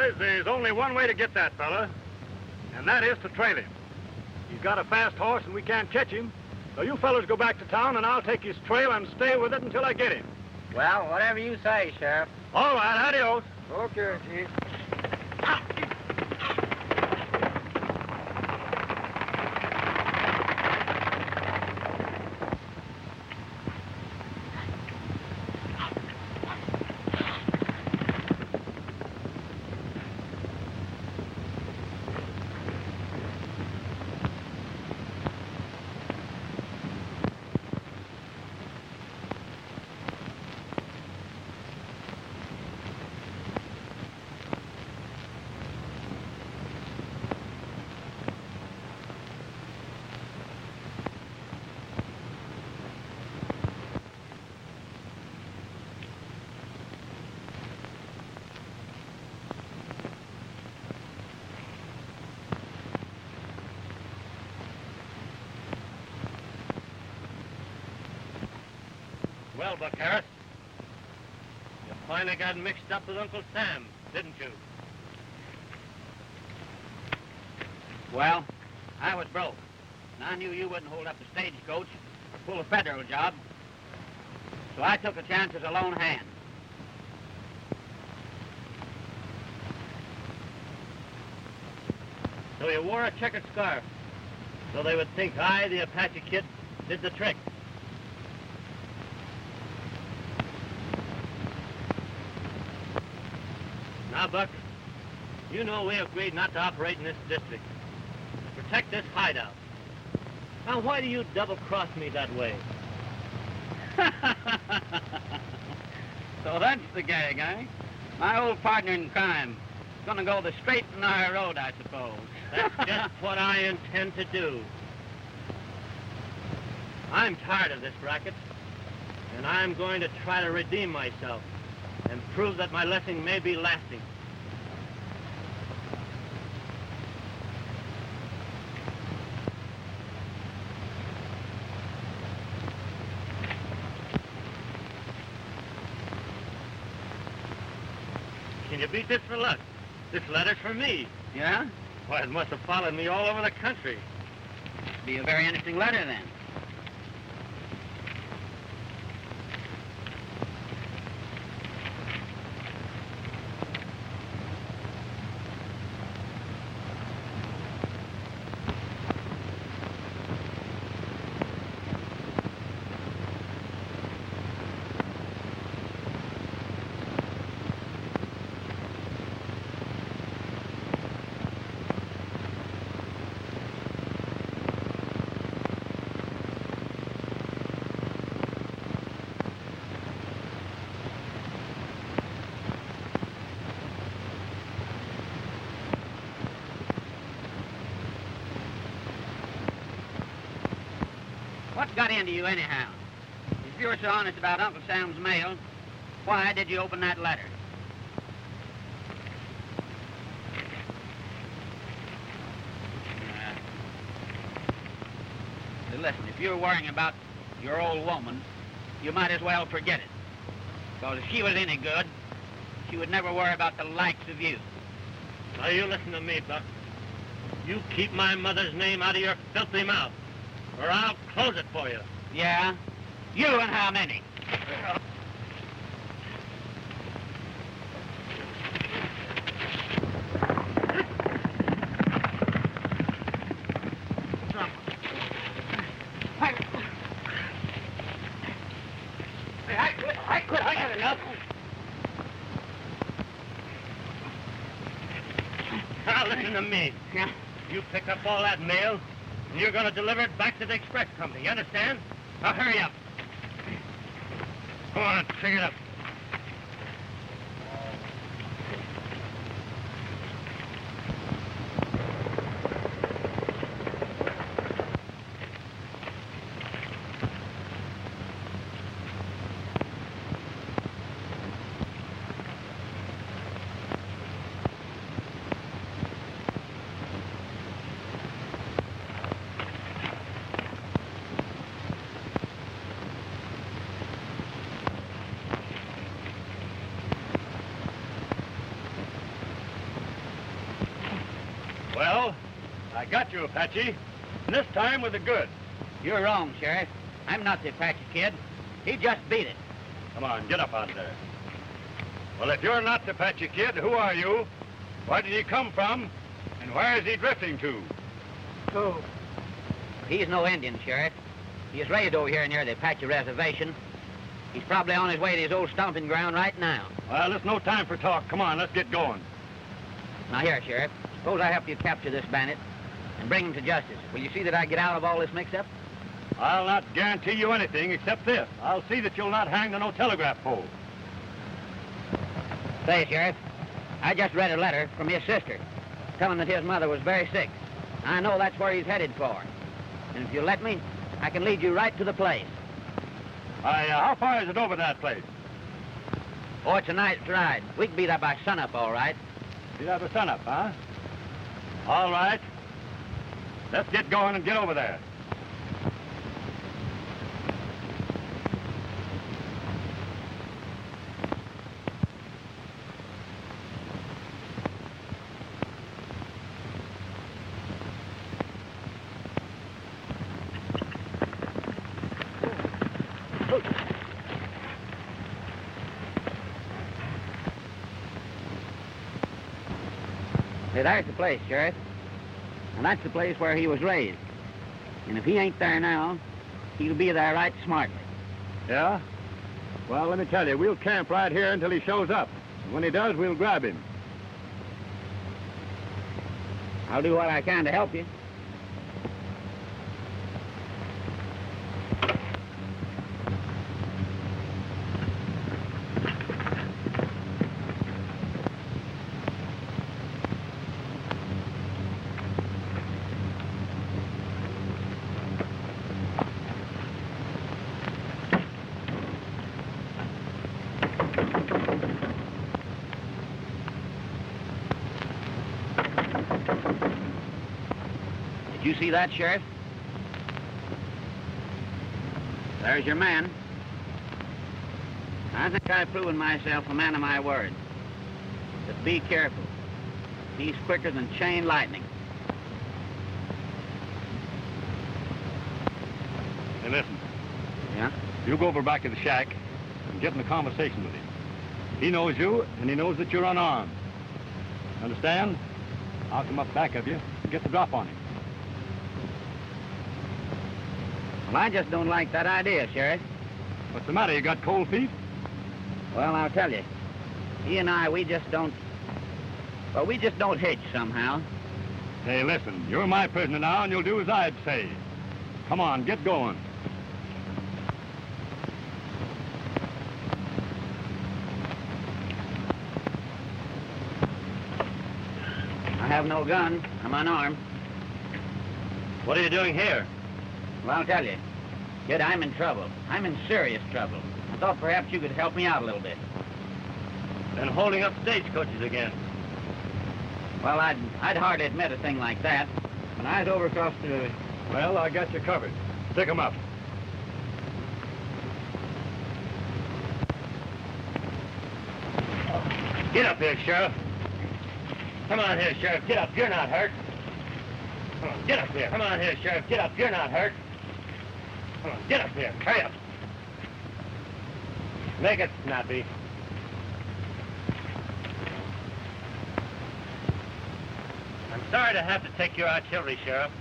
Boys, there's only one way to get that fella, and that is to trail him. He's got a fast horse, and we can't catch him. So you fellas go back to town, and I'll take his trail and stay with it until I get him. Well, whatever you say, Sheriff. All right, adios. Okay, Chief. Well, Buck Harris, you finally got mixed up with Uncle Sam, didn't you? Well, I was broke, and I knew you wouldn't hold up the stagecoach or pull a federal job, so I took a chance as a lone hand. So you wore a checkered scarf, so they would think I, the Apache Kid, did the trick. Now, Buck, you know we agreed not to operate in this district, to protect this hideout. Now, why do you double-cross me that way? So that's the gag, eh? My old partner in crime. Gonna go the straight and narrow road, I suppose. That's just what I intend to do. I'm tired of this racket, and I'm going to try to redeem myself and prove that my lesson may be lasting. Can you beat this for luck? This letter's for me. Yeah? Why, it must have followed me all over the country. Be a very interesting letter, then. What got into you anyhow? If you're so honest about Uncle Sam's mail, why did you open that letter? Listen, if you're worrying about your old woman, you might as well forget it. Because if she was any good, she would never worry about the likes of you. Now, you listen to me, Buck. You keep my mother's name out of your filthy mouth, or I'll close it for you. Yeah? You and how many? I had enough. Now, listen to me. Yeah? You pick up all that mail, and you're going to deliver it back to the express company. You understand? Now, hurry up. Go on, pick it up. Well, I got you, Apache. And this time with the good. You're wrong, Sheriff. I'm not the Apache Kid. He just beat it. Come on, get up out of there. Well, if you're not the Apache Kid, who are you? Where did he come from? And where is he drifting to? Oh. He's no Indian, Sheriff. He is raised over here near the Apache Reservation. He's probably on his way to his old stomping ground right now. Well, there's no time for talk. Come on, let's get going. Now here, Sheriff. Suppose I help you capture this bandit and bring him to justice. Will you see that I get out of all this mix-up? I'll not guarantee you anything except this. I'll see that you'll not hang to no telegraph pole. Say, Sheriff, I just read a letter from his sister telling that his mother was very sick. I know that's where he's headed for. And if you'll let me, I can lead you right to the place. How far is it over that place? Oh, it's a night's ride. We can be there by sunup, all right. Be there by sunup, huh? All right. Let's get going and get over there. Hey, there's the place, Sheriff. And that's the place where he was raised. And if he ain't there now, he'll be there right smartly. Yeah? Well, let me tell you, we'll camp right here until he shows up. And when he does, we'll grab him. I'll do what I can to help you. You see that, Sheriff? There's your man. I think I've proven myself a man of my word. But be careful. He's quicker than chain lightning. Hey, listen. Yeah? You go over back to the shack and get in a conversation with him. He knows you, and he knows that you're unarmed. Understand? I'll come up back of you and get the drop on him. Well, I just don't like that idea, Sheriff. What's the matter? You got cold feet? Well, I'll tell you. He and I, we just don't hitch somehow. Hey, listen, you're my prisoner now, and you'll do as I'd say. Come on, get going. I have no gun. I'm unarmed. What are you doing here? Well, I'll tell you. Kid, I'm in trouble. I'm in serious trouble. I thought perhaps you could help me out a little bit. Then holding up stagecoaches again. Well, I'd hardly admit a thing like that. When I was over across the... Well, I got you covered. Pick 'em up. Get up here, Sheriff. Come on here, Sheriff. Get up. You're not hurt. Come on, get up here. Come on here, Sheriff. Get up. You're not hurt. Come on, get up here. Hurry up. Make it snappy. I'm sorry to have to take your artillery, Sheriff,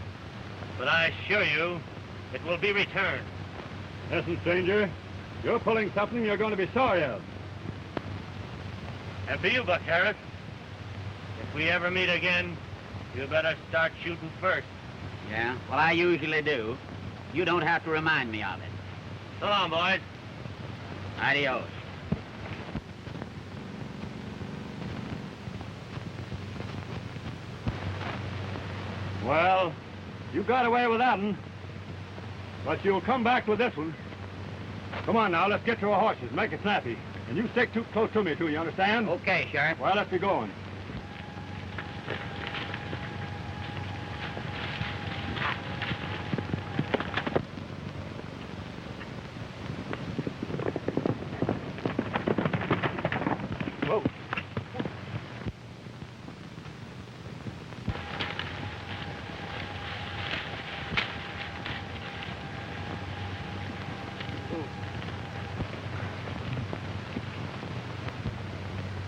but I assure you it will be returned. Listen, stranger, you're pulling something you're going to be sorry of. And for you, Buck Harris, if we ever meet again, you better start shooting first. Yeah? Well, I usually do. You don't have to remind me of it. So long, boys. Adios. Well, you got away with that one. But you'll come back with this one. Come on now, let's get to our horses. Make it snappy. And you stick too close to me, too, you understand? Okay, Sheriff. Well, let's be going. Whoa.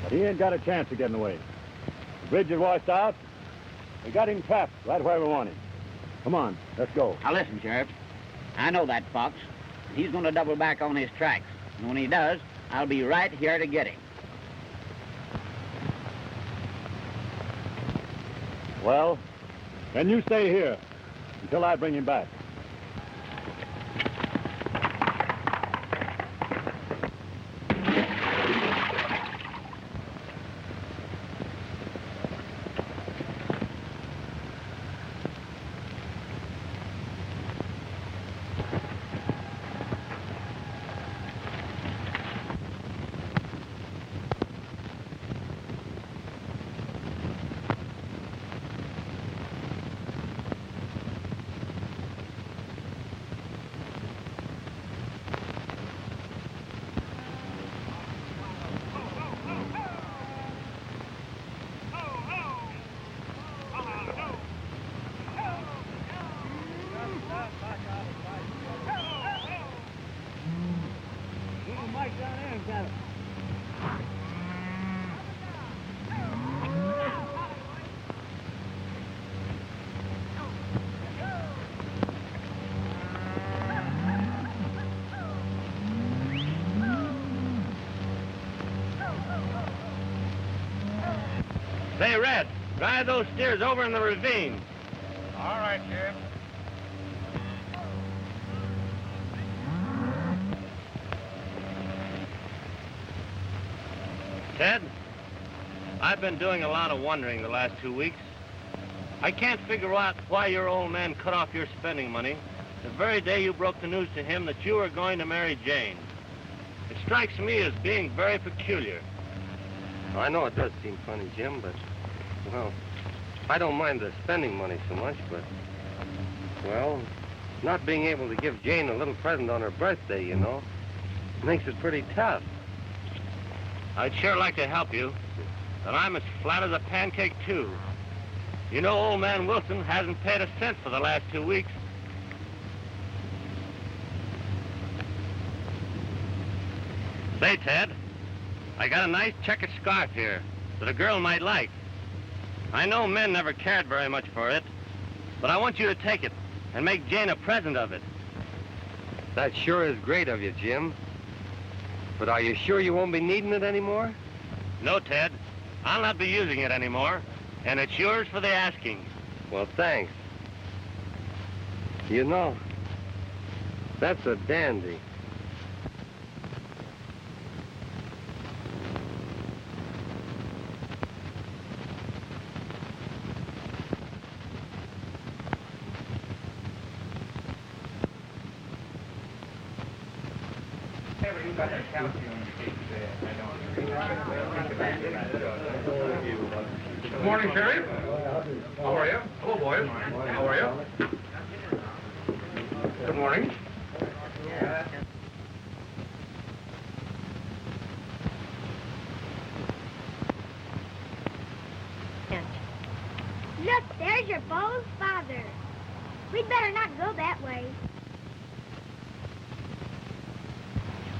He ain't got a chance of getting away. The bridge is washed out. We got him trapped right where we want him. Come on, let's go. Now listen, Sheriff. I know that fox. He's going to double back on his tracks. And when he does, I'll be right here to get him. Well, then you stay here until I bring him back. Say, Red, drive those steers over in the ravine. All right, Sheriff. Ted, I've been doing a lot of wondering the last 2 weeks. I can't figure out why your old man cut off your spending money the very day you broke the news to him that you were going to marry Jane. It strikes me as being very peculiar. I know it does seem funny, Jim, but, well, I don't mind the spending money so much, but, well, not being able to give Jane a little present on her birthday, you know, makes it pretty tough. I'd sure like to help you, but I'm as flat as a pancake, too. You know, old man Wilson hasn't paid a cent for the last 2 weeks. Say, Ted, I got a nice checkered scarf here that a girl might like. I know men never cared very much for it, but I want you to take it and make Jane a present of it. That sure is great of you, Jim. But are you sure you won't be needing it anymore? No, Ted, I'll not be using it anymore, and it's yours for the asking. Well, thanks. You know, that's a dandy. Good morning, Perrin. How are you? Hello, boys. How are you? Good morning. Look, there's your Bo's father. We'd better not go that way.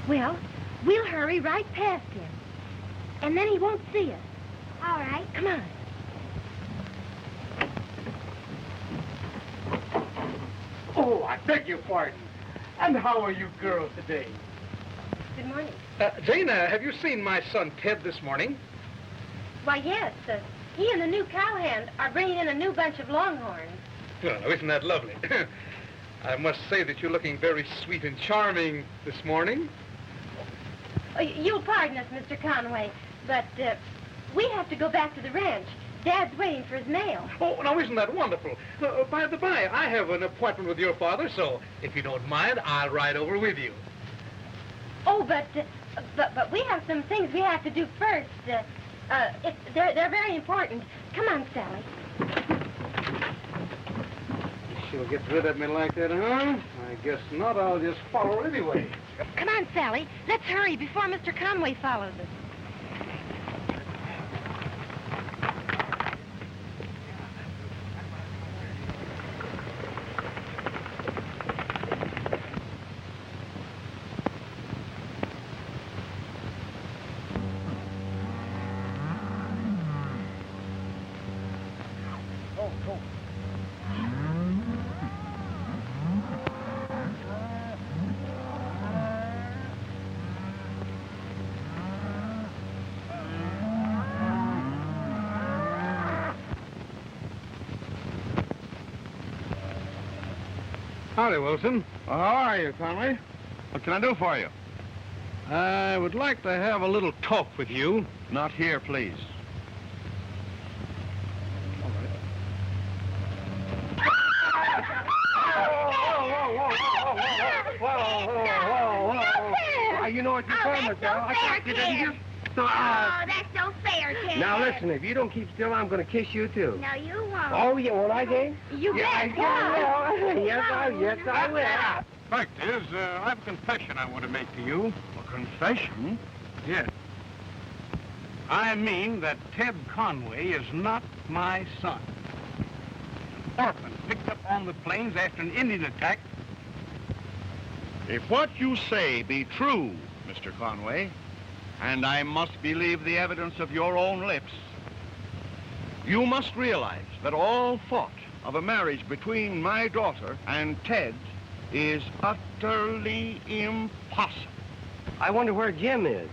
Well, we'll hurry right past him. And then he won't see us. All right. Come on. Oh, I beg your pardon. And how are you girls today? Good morning. Jane, have you seen my son Ted this morning? Why, yes. He and the new cowhand are bringing in a new bunch of longhorns. Well, isn't that lovely? I must say that you're looking very sweet and charming this morning. You'll pardon us, Mr. Conway, but we have to go back to the ranch. Dad's waiting for his mail. Oh, now isn't that wonderful? By the by, I have an appointment with your father, so if you don't mind, I'll ride over with you. Oh, but we have some things we have to do first. They're very important. Come on, Sally. She'll get rid of me like that, huh? I guess not. I'll just follow her anyway. Come on, Sally. Let's hurry before Mr. Conway follows us. Howdy, Wilson. Well, how are you, Conway? What can I do for you? I would like to have a little talk with you. Not here, please. You know what you're talking about, Sal. I can't get in here. So, Oh, that's so fair, Ted. now listen, if you don't keep still, I'm going to kiss you too. No, you won't. Oh, yeah, won't I, Jane? You Yeah, bet. I will. Yes, I will. Fact is, I have a confession I want to make to you. A confession? Yes. I mean that Ted Conway is not my son. Orphan, picked up on the plains after an Indian attack. If what you say be true, Mr. Conway, and I must believe the evidence of your own lips, you must realize that all thought of a marriage between my daughter and Ted is utterly impossible. I wonder where Jim is.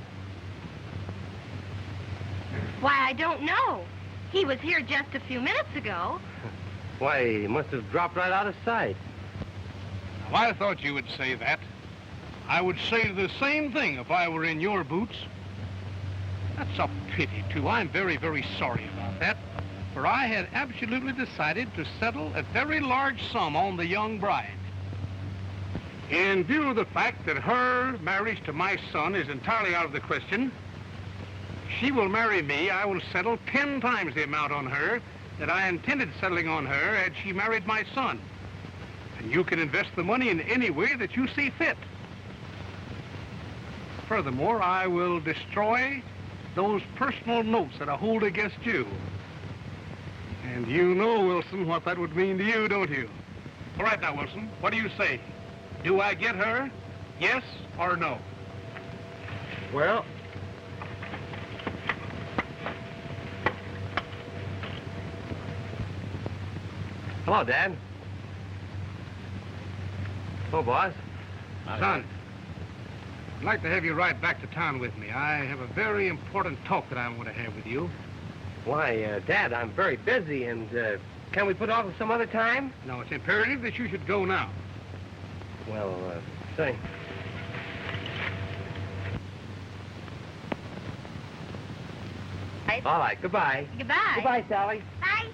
Why, I don't know. He was here just a few minutes ago. Why, he must have dropped right out of sight. Well, I thought you would say that. I would say the same thing if I were in your boots. That's a pity, too. I'm very, very sorry about that. For I had absolutely decided to settle a very large sum on the young bride. In view of the fact that her marriage to my son is entirely out of the question, she will marry me. I will settle 10 times the amount on her that I intended settling on her had she married my son. And you can invest the money in any way that you see fit. Furthermore, I will destroy those personal notes that I hold against you. And you know, Wilson, what that would mean to you, don't you? All right now, Wilson, what do you say? Do I get her? Yes or no? Well, hello, Dad. Hello, boss. Son, I'd like to have you ride back to town with me. I have a very important talk that I want to have with you. Why, Dad, I'm very busy, and can we put off some other time? No, it's imperative that you should go now. Well, say. All right, goodbye. Goodbye. Goodbye, Sally. Bye.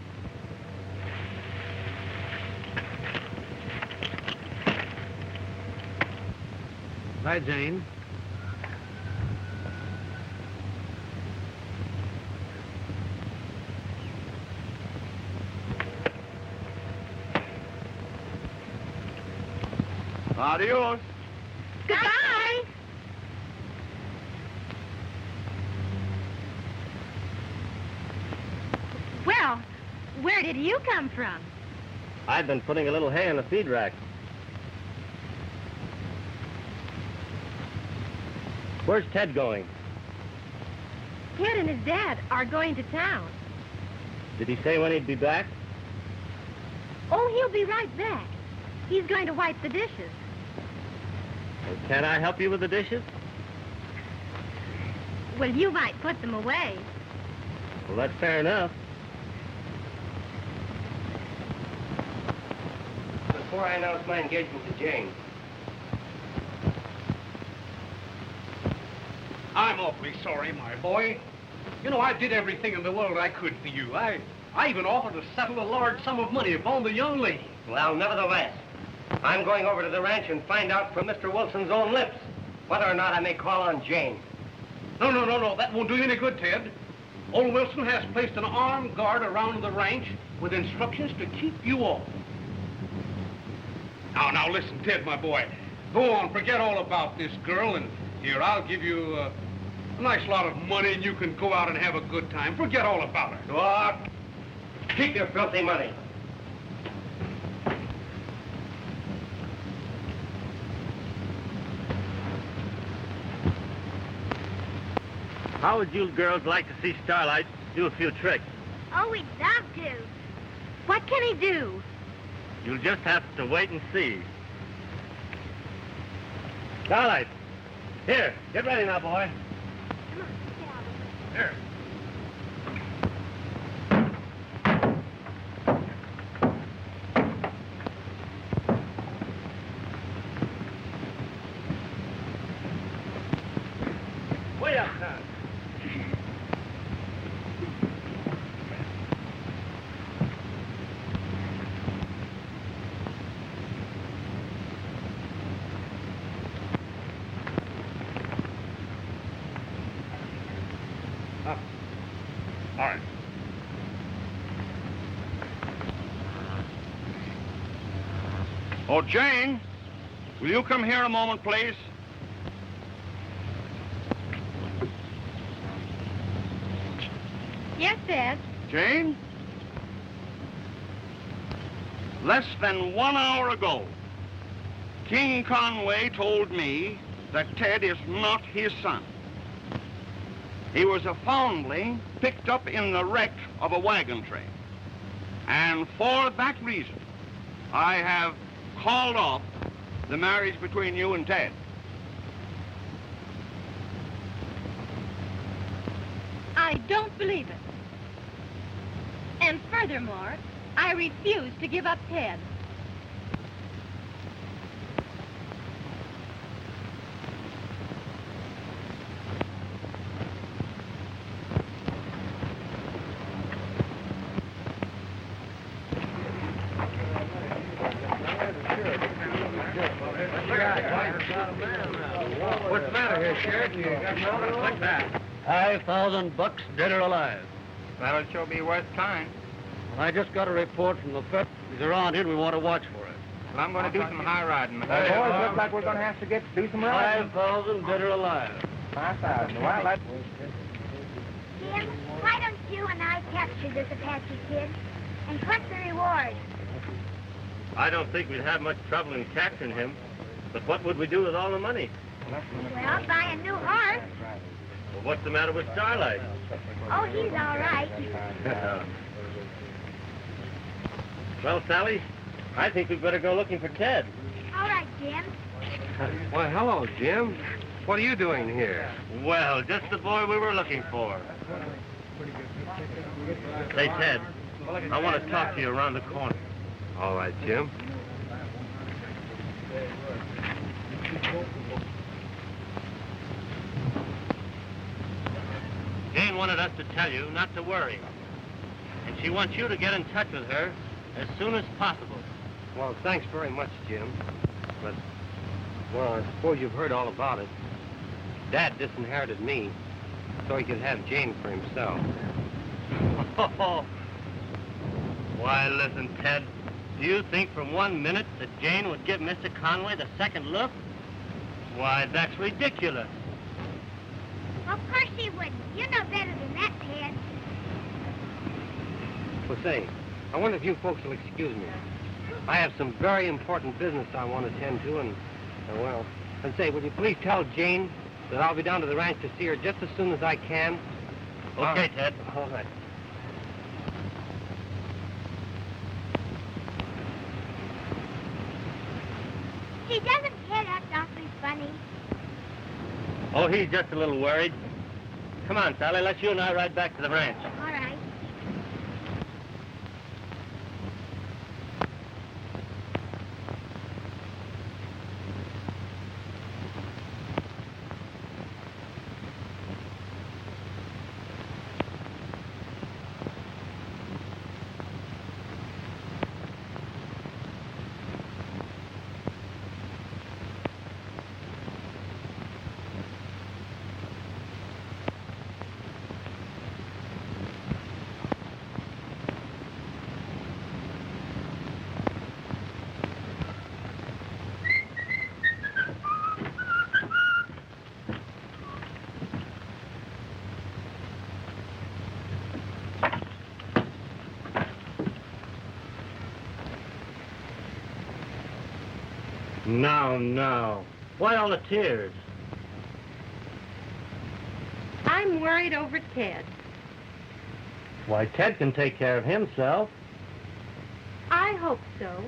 Bye, Jane. Adios. Goodbye. Well, where did you come from? I've been putting a little hay in the feed rack. Where's Ted going? Ted and his dad are going to town. Did he say when he'd be back? Oh, he'll be right back. He's going to wipe the dishes. Well, can I help you with the dishes? Well, you might put them away. Well, that's fair enough. Before I announce my engagement to Jane, I'm awfully sorry, my boy. You know, I did everything in the world I could for you. I even offered to settle a large sum of money upon the young lady. well, nevertheless, I'm going over to the ranch and find out from Mr. Wilson's own lips whether or not I may call on Jane. No. That won't do you any good, Ted. Old Wilson has placed an armed guard around the ranch with instructions to keep you off. Now, listen, Ted, my boy. Go on, forget all about this girl, and here, I'll give you a nice lot of money, and you can go out and have a good time. Forget all about her. Go out. Keep your filthy money. How would you girls like to see Starlight do a few tricks? Oh, we'd love to. What can he do? You'll just have to wait and see. Starlight, here, get ready now, boy. Come on, get out of Here. All right. Oh, Jane, will you come here a moment, please? Yes, Dad. Jane? Less than 1 hour ago, King Conway told me that Ted is not his son. He was a foundling picked up in the wreck of a wagon train. And for that reason, I have called off the marriage between you and Ted. I don't believe it. And furthermore, I refuse to give up Ted. What's the matter here, Sheriff? You got nothing like that. $5,000 dead or alive. That'll sure be worth trying. I just got a report from the Fed. He's around here and we want to watch for it. Well, I'm going to do some high riding. Hey, boys, looks like we're going to have to do some riding. 5,000 dead or alive. 5,000. Well, that's... Jim, why don't you and I capture this Apache Kid and collect the reward? I don't think we'd have much trouble in capturing him. But what would we do with all the money? Well, buy a new horse. Well, what's the matter with Starlight? Oh, he's all right. Well, Sally, I think we'd better go looking for Ted. All right, Jim. Well, hello, Jim. What are you doing here? Well, just the boy we were looking for. Say, Ted, I want to talk to you around the corner. All right, Jim. Jane wanted us to tell you not to worry. And she wants you to get in touch with her as soon as possible. Well, thanks very much, Jim. But, well, I suppose you've heard all about it. Dad disinherited me so he could have Jane for himself. Why, listen, Ted. Do you think for 1 minute that Jane would give Mr. Conway the second look? Why, that's ridiculous. Well, of course she wouldn't. You know better than that, Ted. Well, say, I wonder if you folks will excuse me. I have some very important business I want to attend to, and say, will you please tell Jane that I'll be down to the ranch to see her just as soon as I can? Okay, Ted. All right. She doesn't Ted act awfully funny. Oh, he's just a little worried. Come on, Sally, let's you and I ride back to the ranch. All right. No. Why all the tears? I'm worried over Ted. Why, Ted can take care of himself. I hope so.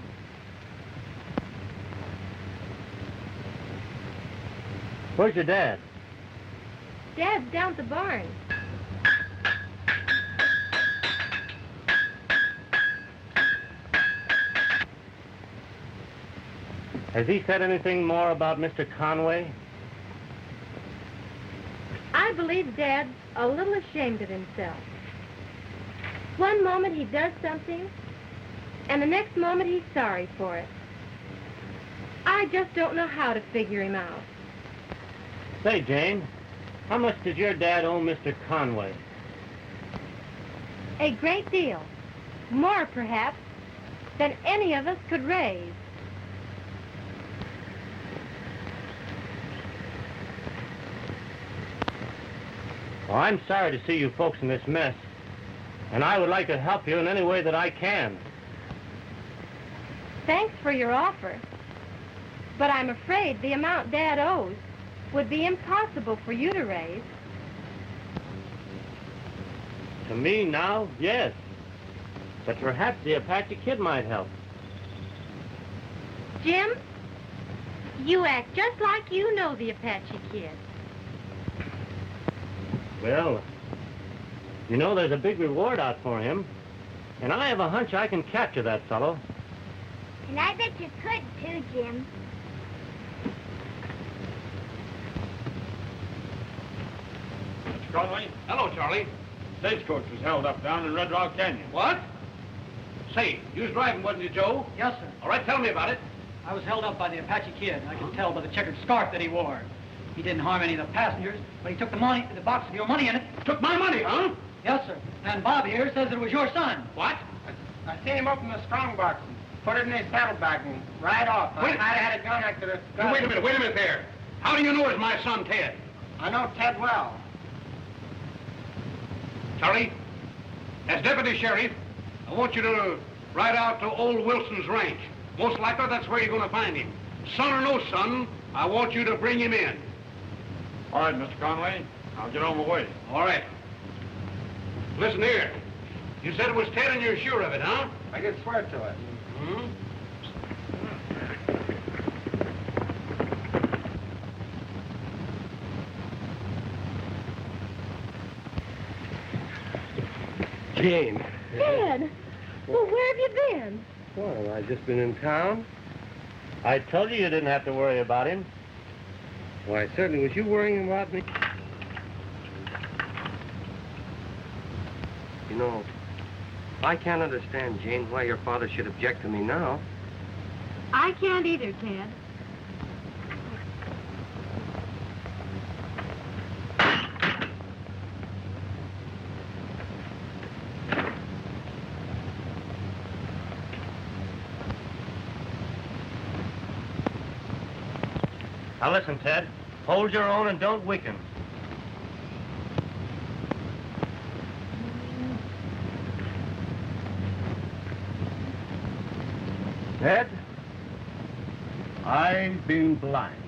Where's your dad? Dad's down at the barn. Has he said anything more about Mr. Conway? I believe Dad's a little ashamed of himself. One moment he does something, and the next moment he's sorry for it. I just don't know how to figure him out. Say, Jane, How much did your dad owe Mr. Conway? A great deal. More, perhaps, than any of us could raise. Well, I'm sorry to see you folks in this mess, and I would like to help you in any way that I can. Thanks for your offer. But I'm afraid the amount Dad owes would be impossible for you to raise. To me now, yes. But perhaps the Apache Kid might help. Jim, you act just like you know the Apache Kid. Well, you know there's a big reward out for him, and I have a hunch I can capture that fellow. And I bet you could, too, Jim. Mr. Conway, Hello, Charlie. stagecoach was held up down in Red Rock Canyon. What? Say, you was driving, wasn't you, Joe? Yes, sir. All right, tell me about it. I was held up by the Apache Kid. I can tell by the checkered scarf that he wore. He didn't harm any of the passengers, but he took the money, the box with your money in it. Took my money, huh? Yes, sir. And Bob here says it was your son. What? I seen him open the strong box and put it in his saddlebag and ride off. Wait. I'd had a gun, I could have... Now, wait a minute there. How do you know it's my son, Ted? I know Ted well. Charlie, as deputy sheriff, I want you to ride out to old Wilson's ranch. Most likely that's where you're going to find him. Son or no son, I want you to bring him in. All right, Mr. Conway, I'll get on my way. All right. Listen here. You said it was Ted and you're sure of it, huh? I can swear to it. Hmm? Jane. Dad, well, where have you been? Well, I've just been in town. I told you didn't have to worry about him. Why, certainly. Was you worrying about me? You know, I can't understand, Jane, why your father should object to me now. I can't either, Ted. Now listen, Ted. Hold your own and don't weaken. Ted, I've been blind.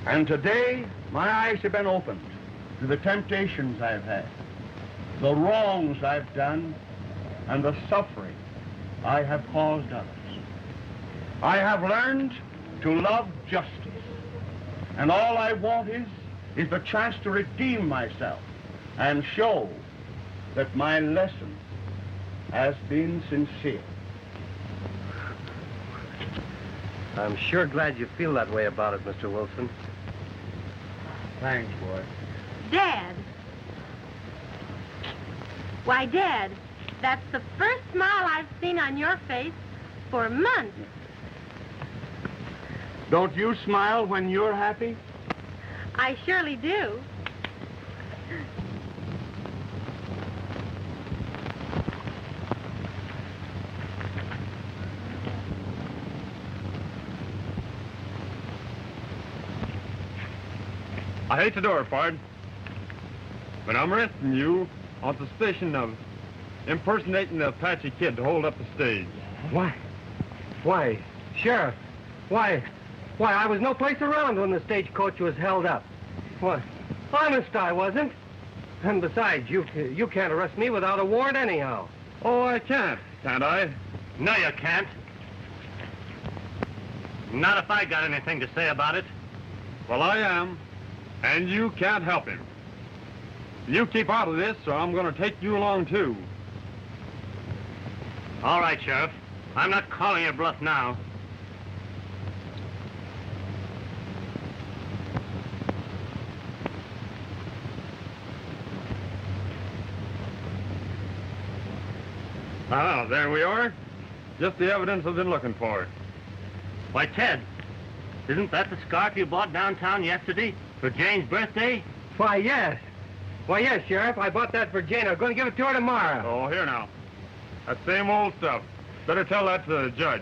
And today, my eyes have been opened to the temptations I've had, the wrongs I've done, and the suffering I have caused others. I have learned to love justice. And all I want is the chance to redeem myself and show that my lesson has been sincere. I'm sure glad you feel that way about it, Mr. Wilson. Thanks, boy. Dad. Why, Dad, that's the first smile I've seen on your face for months. Don't you smile when you're happy? I surely do. I hate to do it, Pard, but I'm arresting you on suspicion of impersonating the Apache Kid to hold up the stage. Why? Why, Sheriff, why, I was no place around when the stagecoach was held up. What? Honest, I wasn't. And besides, you can't arrest me without a warrant anyhow. Oh, I can't I? No, you can't. Not if I got anything to say about it. Well, I am, and you can't help him. You keep out of this, or I'm going to take you along, too. All right, Sheriff. I'm not calling your bluff now. Ah, there we are. Just the evidence I've been looking for. Why, Ted, isn't that the scarf you bought downtown yesterday For Jane's birthday? Why, yes. Why, yes, Sheriff. I bought that for Jane. I'm going to give it to her tomorrow. Oh, here now. That same old stuff. Better tell that to the judge.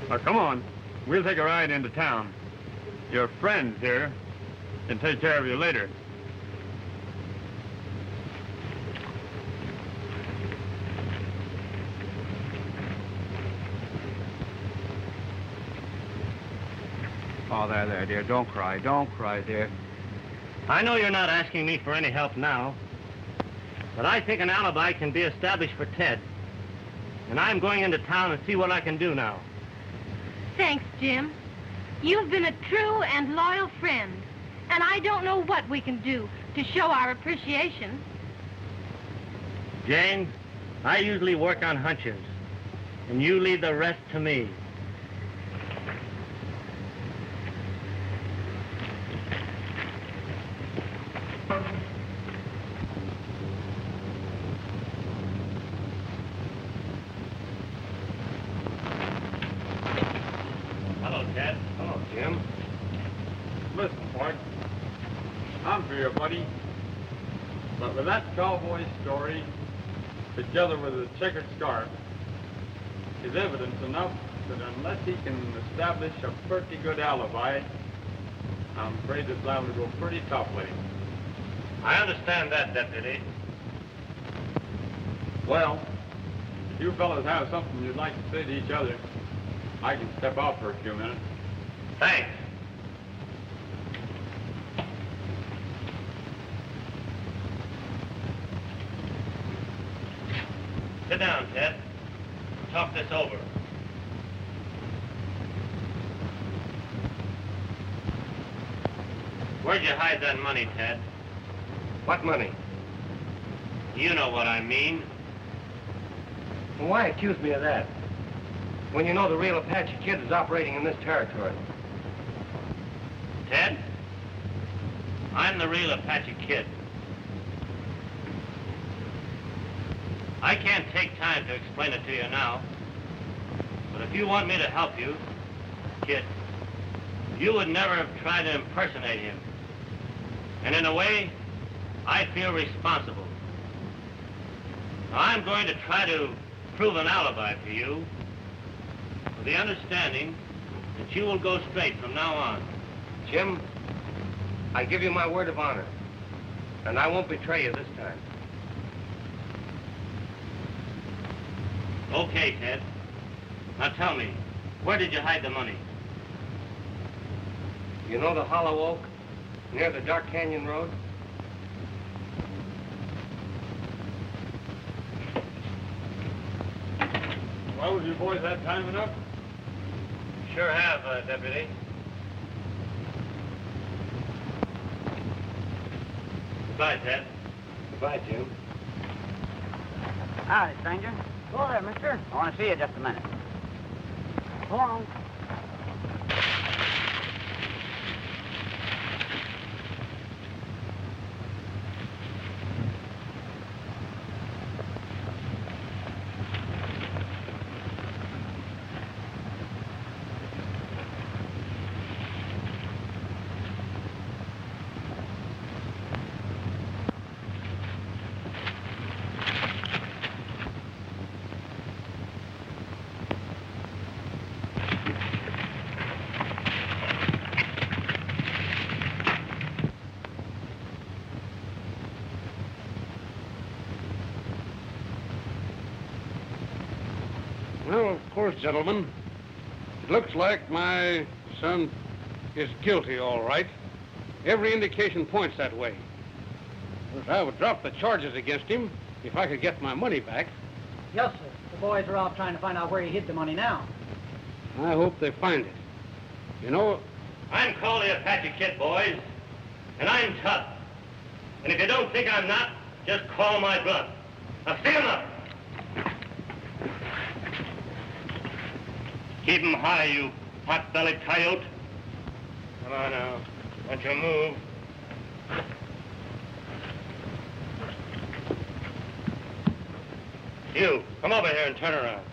Now, come on. We'll take a ride into town. Your friends here can take care of you later. Oh, there, dear. Don't cry. Don't cry, dear. I know you're not asking me for any help now, but I think an alibi can be established for Ted. And I'm going into town and see what I can do now. Thanks, Jim. You've been a true and loyal friend, and I don't know what we can do to show our appreciation. Jane, I usually work on hunches, and you leave the rest to me. Hello, Ted. Hello, Jim. Listen, Point. I'm for you, buddy. But with that cowboy story, together with the checkered scarf, is evidence enough that unless he can establish a pretty good alibi, I'm afraid it's liable to go pretty tough with him. I understand that, Deputy. Well, if you fellas have something you'd like to say to each other, I can step out for a few minutes. Thanks. Sit down, Ted. Talk this over. Where'd you hide that money, Ted? What money? You know what I mean. Well, why accuse me of that? When you know the real Apache Kid is operating in this territory. Ted, I'm the real Apache Kid. I can't take time to explain it to you now, but if you want me to help you, Kid, you would never have tried to impersonate him. And in a way, I feel responsible. Now, I'm going to try to prove an alibi for you, with the understanding that you will go straight from now on. Jim, I give you my word of honor, and I won't betray you this time. Okay, Ted. Now tell me, where did you hide the money? You know the Hollow Oak near the Dark Canyon Road? Well, have you boys had time enough? Sure have, Deputy. Goodbye, Ted. Goodbye, Jim. Howdy, stranger. Hello there, mister. I want to see you just a minute. Go on. Well, of course, gentlemen, it looks like my son is guilty, all right. Every indication points that way. Of course, I would drop the charges against him if I could get my money back. Yes, sir. The boys are off trying to find out where he hid the money now. I hope they find it. You know, I'm called the Apache Kid, boys, and I'm tough. And if you don't think I'm not, just call my bluff. Now, stand 'em up. Keep 'em high, you pot-bellied coyote. Come on now. Don't you move. You, come over here and turn around.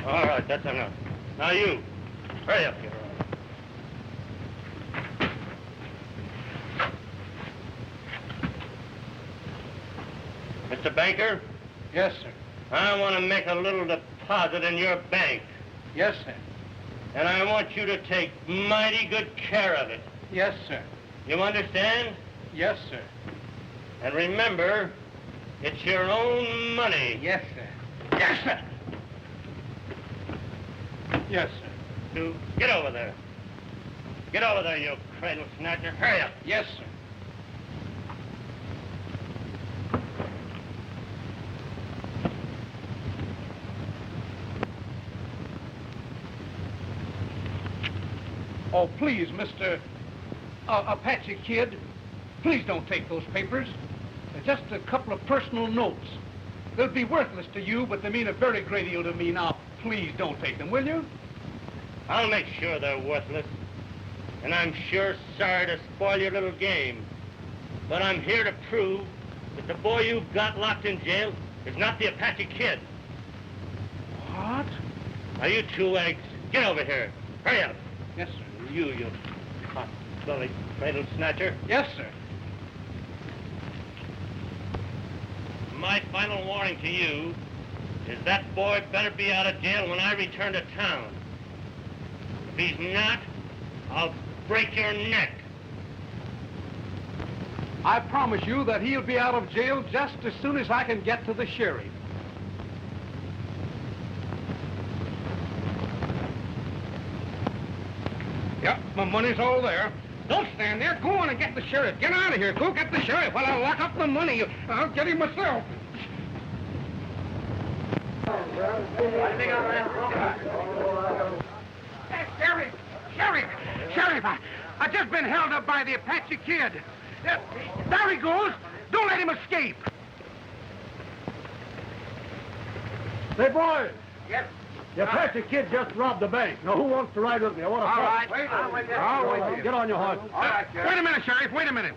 All right, that's enough. Now you, Hurry up, you. Mr. Banker? Yes, sir. I want to make a little deposit in your bank. Yes, sir. And I want you to take mighty good care of it. Yes, sir. You understand? Yes, sir. And remember, it's your own money. Yes, sir. Yes, sir. Yes, sir. So get over there. Get over there, you cradle snatcher. Hurry up. Yes, sir. Oh, please, Mr. Apache Kid, please don't take those papers. They're just a couple of personal notes. They'll be worthless to you, but they mean a very great deal to me. Now, please don't take them, will you? I'll make sure they're worthless. And I'm sure sorry to spoil your little game. But I'm here to prove that the boy you've got locked in jail is not the Apache Kid. What? Now, you two eggs, get over here. Hurry up. Yes, sir. You pot-bellied cradle snatcher. Yes, sir. My final warning to you is that boy better be out of jail when I return to town. If he's not, I'll break your neck. I promise you that he'll be out of jail just as soon as I can get to the sheriff. Yep, my money's all there. Don't stand there. Go on and get the sheriff. Get out of here. Go get the sheriff while I lock up the money. I'll get him myself. Hey, Sheriff! Sheriff! I've just been held up by the Apache Kid. There he goes. Don't let him escape. Hey, boys. Yes. The Apache Kid just robbed the bank. Now, who wants to ride with me? I want to All fight. right. I'll wait for you. Get on your horse. All right, wait a minute, Sheriff. Wait a minute.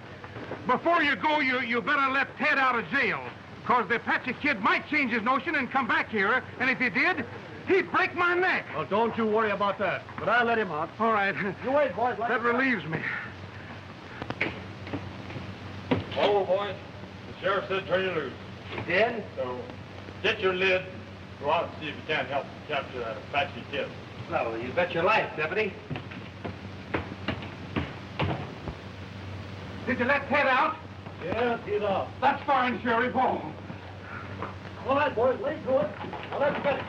Before you go, you better let Ted out of jail. Because the Apache Kid might change his notion and come back here. And if he did, he'd break my neck. Well, don't you worry about that. But I'll let him out. All right. You wait, boys. That relieves me. Oh, boys. The sheriff said turn you loose. He did? So get your lid. Go out and see if you can't help capture that Apache Kid. Well, you bet your life, Deputy. Did you let Ted out? Yes, he's out. That's fine, Sheriff. Oh. All right, boys. Lead to it. Now, let's get it.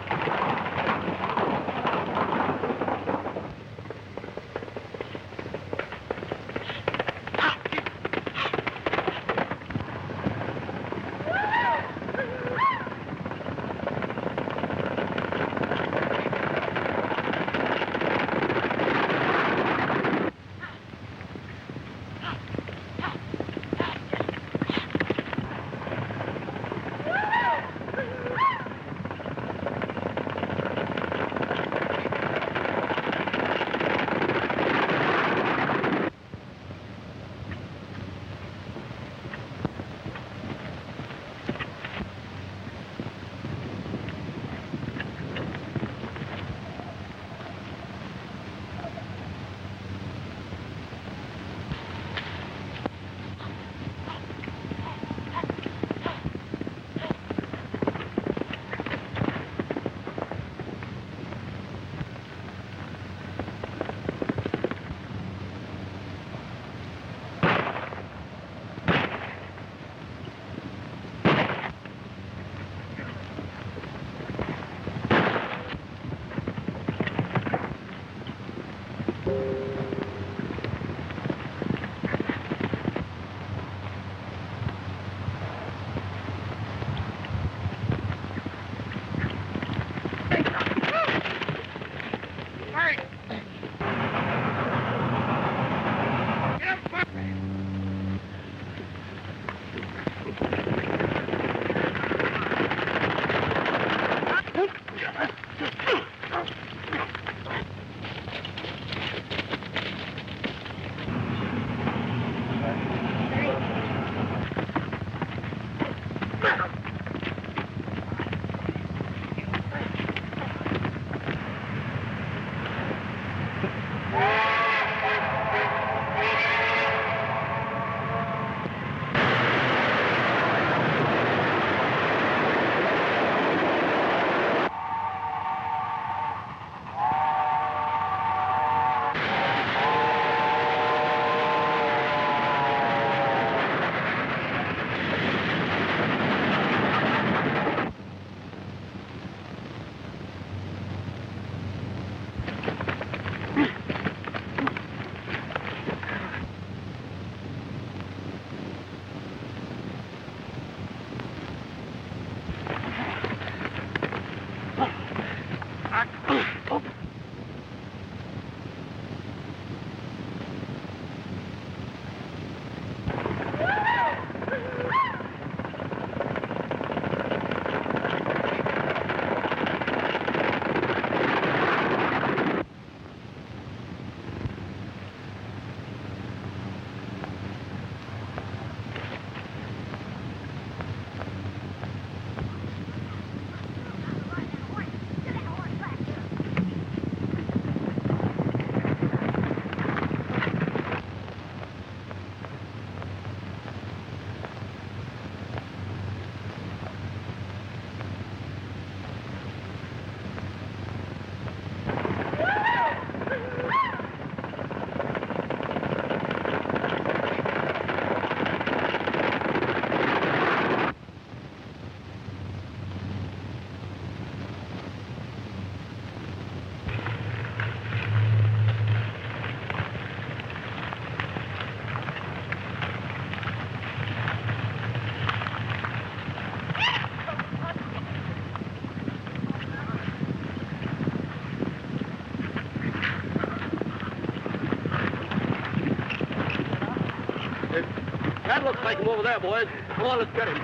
That looks like him over there, boys. Come on, let's get him.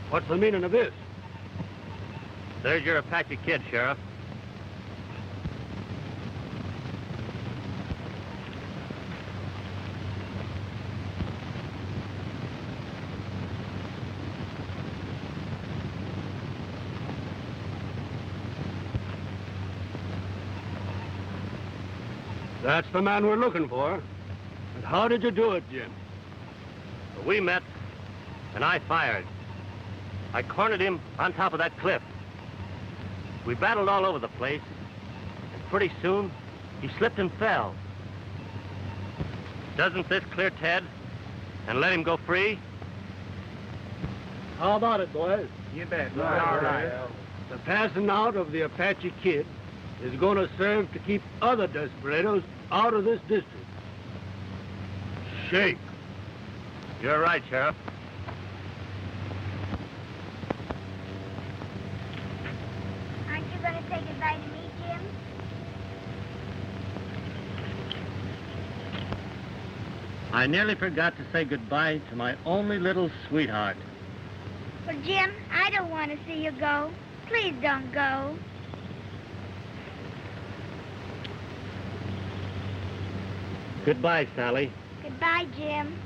What's the meaning of this? There's your Apache Kid, Sheriff. That's the man we're looking for. And how did you do it, Jim? We met, and I fired. I cornered him on top of that cliff. We battled all over the place, and pretty soon, he slipped and fell. Doesn't this clear Ted? And let him go free? How about it, boys? You bet. All right. The passing out of the Apache Kid is going to serve to keep other desperados out of this district. Shake. You're right, Sheriff. Aren't you going to say goodbye to me, Jim? I nearly forgot to say goodbye to my only little sweetheart. Well, Jim, I don't want to see you go. Please don't go. Goodbye, Sally. Goodbye, Jim.